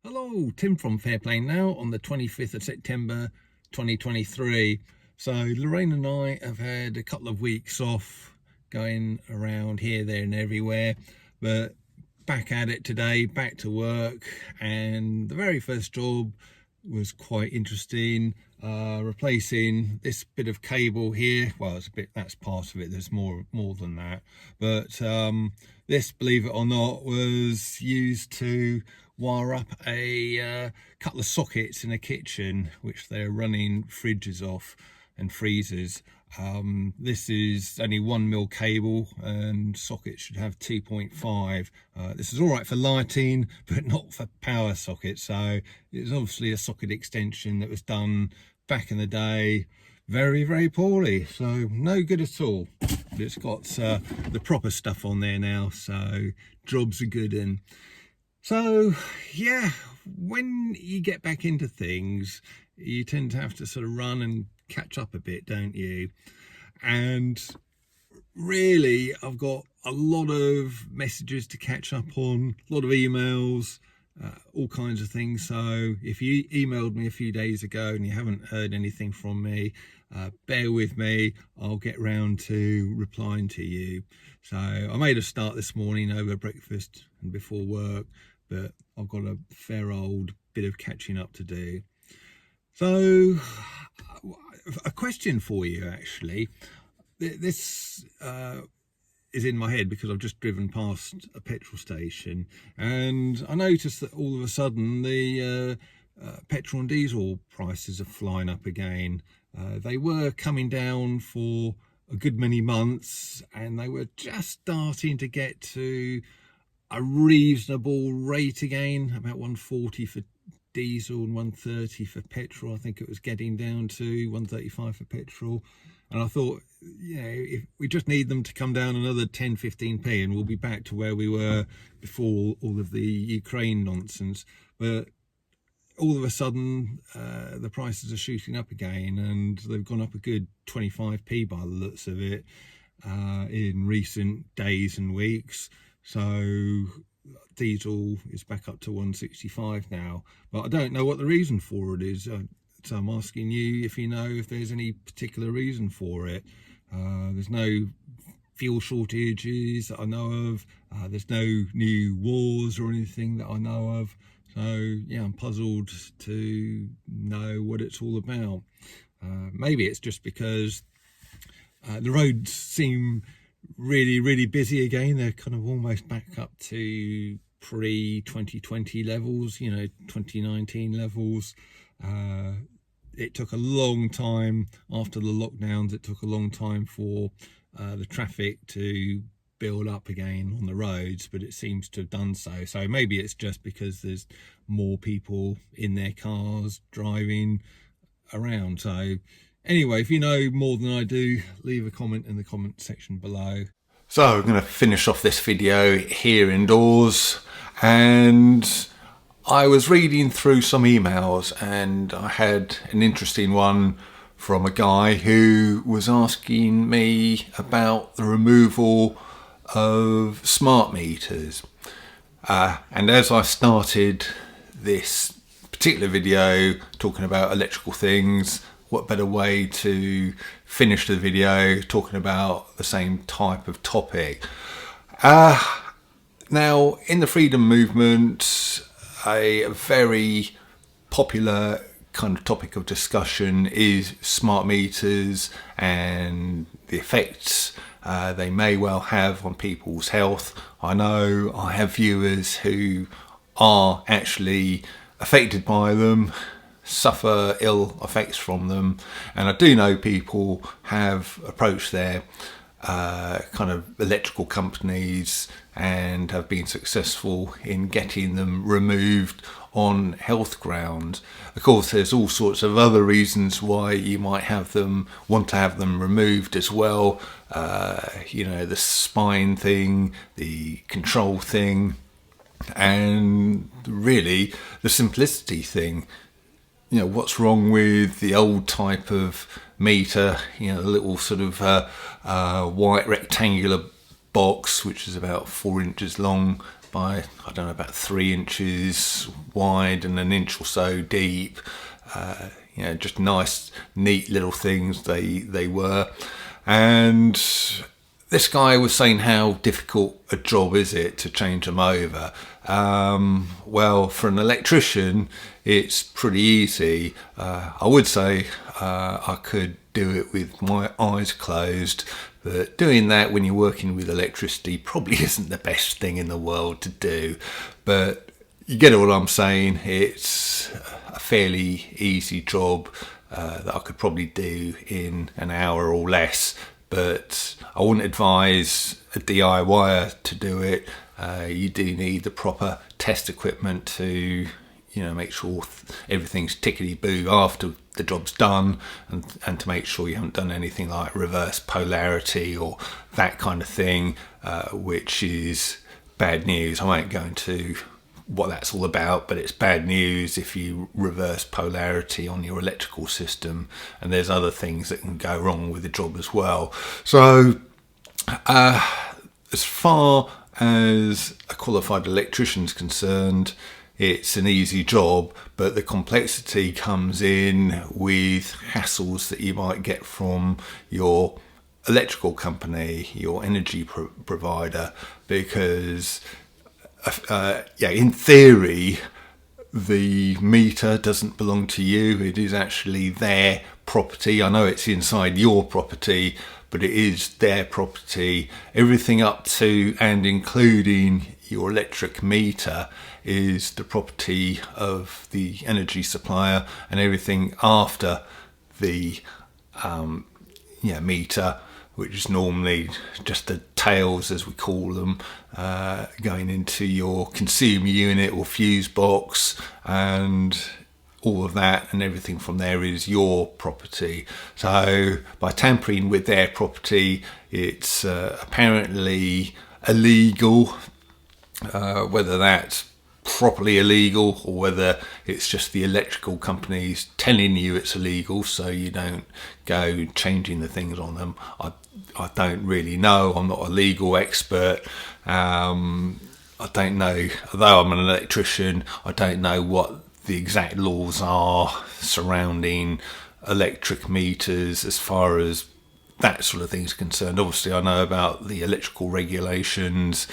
Hello, Tim from Fairplay now on the 25th of September 2023. So Lorraine and I have had a couple of weeks off going around here, there and everywhere, but back at it today, back to work, and the very first job was quite interesting. Replacing this bit of cable here. Well, it's a bit, that's part of it, there's more than that, but this, believe it or not, was used to wire up a couple of sockets in a kitchen which they're running fridges off and freezers. This is only 1mm cable and socket should have 2.5. This is all right for lighting but not for power sockets, so it's obviously a socket extension that was done back in the day very poorly, so no good at all. But it's got the proper stuff on there now, so jobs are good. And so yeah, when you get back into things you tend to have to sort of run and catch up a bit, don't you? And really I've got a lot of messages to catch up on, a lot of emails, all kinds of things. So if you emailed me a few days ago and you haven't heard anything from me, bear with me, I'll get round to replying to you. So I made a start this morning over breakfast and before work, but I've got a fair old bit of catching up to do. So a question for you, actually. This is in my head because I've just driven past a petrol station and I noticed that all of a sudden the petrol and diesel prices are flying up again. They were coming down for a good many months and they were just starting to get to a reasonable rate again, about 140 for diesel and 130 for petrol. I think it was getting down to 135 for petrol. And I thought, if we just need them to come down another 10-15p and we'll be back to where we were before all of the Ukraine nonsense. But all of a sudden the prices are shooting up again and they've gone up a good 25p by the looks of it in recent days and weeks. So diesel is back up to 165 now, but I don't know what the reason for it is. So I'm asking you if you know if there's any particular reason for it. There's no fuel shortages that I know of. There's no new wars or anything that I know of. So yeah, I'm puzzled to know what it's all about. Maybe it's just because the roads seem really busy again. They're kind of almost back up to pre-2020 levels, 2019 levels. It took a long time after the lockdowns. It took a long time for the traffic to build up again on the roads, but it seems to have done so. So maybe it's just because there's more people in their cars driving around. So anyway, if you know more than I do, leave a comment in the comment section below. So I'm going to finish off this video here indoors, and I was reading through some emails and I had an interesting one from a guy who was asking me about the removal of smart meters. And as I started this particular video talking about electrical things, what better way to finish the video talking about the same type of topic. Now, in the freedom movement, a very popular kind of topic of discussion is smart meters and the effects they may well have on people's health. I know I have viewers who are actually affected by them, suffer ill effects from them, and I do know people have approached their kind of electrical companies and have been successful in getting them removed on health grounds. Of course, there's all sorts of other reasons why you might want to have them removed as well. The spine thing, the control thing, and really the simplicity thing. What's wrong with the old type of meter, the little sort of white rectangular box which is about 4 inches long by, I don't know, about 3 inches wide and an inch or so deep. Just nice, neat little things they were. And this guy was saying how difficult a job is it to change them over. Well, for an electrician, it's pretty easy. I would say I could do it with my eyes closed, but doing that when you're working with electricity probably isn't the best thing in the world to do. But you get what I'm saying. It's a fairly easy job that I could probably do in an hour or less, but I wouldn't advise a DIYer to do it. You do need the proper test equipment to make sure everything's tickety-boo after the job's done, and to make sure you haven't done anything like reverse polarity or that kind of thing, which is bad news. I won't go into what that's all about, but it's bad news if you reverse polarity on your electrical system, and there's other things that can go wrong with the job as well. So as far as a qualified electrician's concerned, it's an easy job, but the complexity comes in with hassles that you might get from your electrical company, your energy provider, because in theory, the meter doesn't belong to you. It is actually their property. I know it's inside your property, but it is their property. Everything up to and including your electric meter is the property of the energy supplier, and everything after the meter, which is normally just the tails, as we call them, going into your consumer unit or fuse box, and all of that, and everything from there is your property. So by tampering with their property, it's apparently illegal. Whether that's properly illegal or whether it's just the electrical companies telling you it's illegal so you don't go changing the things on them, I don't really know. I'm not a legal expert. I don't know, although I'm an electrician, I don't know what the exact laws are surrounding electric meters as far as that sort of thing is concerned. Obviously I know about the electrical regulations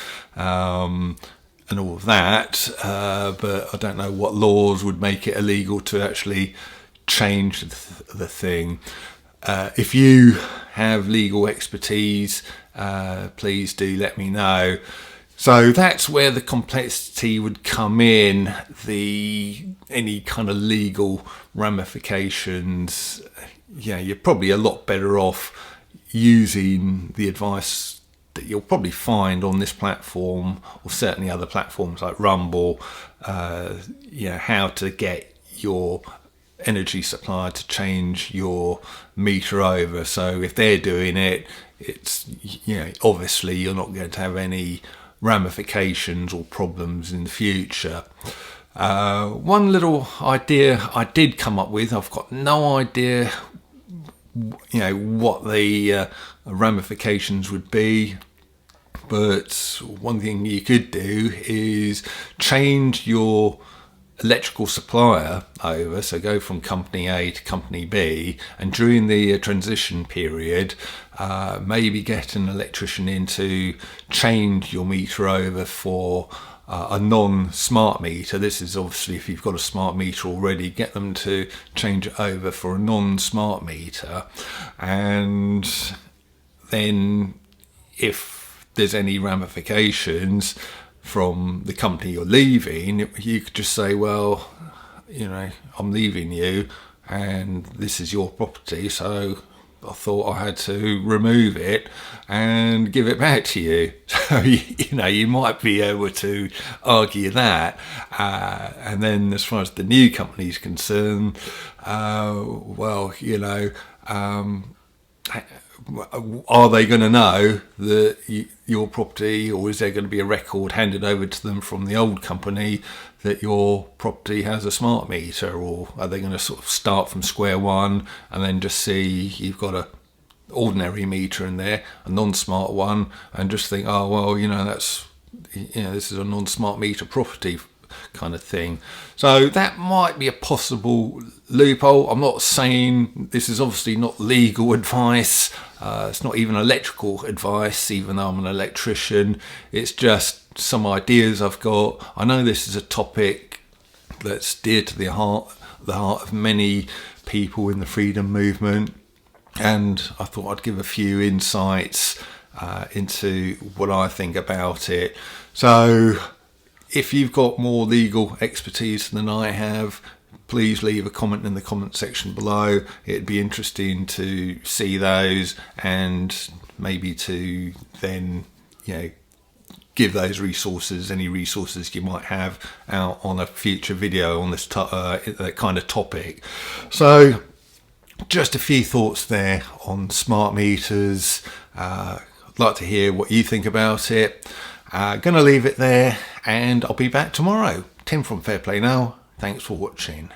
and all of that, but I don't know what laws would make it illegal to actually change the thing. If you have legal expertise, please do let me know. So that's where the complexity would come in, any kind of legal ramifications. You're probably a lot better off using the advice that you'll probably find on this platform, or certainly other platforms like Rumble, how to get your energy supplier to change your meter over. So if they're doing it, it's obviously you're not going to have any ramifications or problems in the future. One little idea I did come up with, I've got no idea what the ramifications would be, but one thing you could do is change your electrical supplier over, so go from company A to company B, and during the transition period maybe get an electrician in to change your meter over for a non-smart meter. This is obviously if you've got a smart meter already, get them to change it over for a non-smart meter, and then if there's any ramifications from the company you're leaving, you could just say, well, I'm leaving you and this is your property, so I thought I had to remove it and give it back to you. So you might be able to argue that, and then as far as the new company is concerned, are they going to know that your property, or is there going to be a record handed over to them from the old company that your property has a smart meter, or are they going to sort of start from square one and then just see you've got a ordinary meter in there, a non-smart one, and just think, oh well, that's this is a non-smart meter property kind of thing. So that might be a possible loophole. I'm not saying this is obviously not legal advice. It's not even electrical advice, even though I'm an electrician. It's just some ideas I've got. I know this is a topic that's dear to the heart of many people in the freedom movement, and I thought I'd give a few insights into what I think about it. So if you've got more legal expertise than I have, please leave a comment in the comment section below. It'd be interesting to see those, and maybe to then give those resources, any resources you might have, out on a future video on this kind of topic. So just a few thoughts there on smart meters. I'd like to hear what you think about it. Gonna leave it there, and I'll be back tomorrow. Tim from Fair Play Now. Thanks for watching.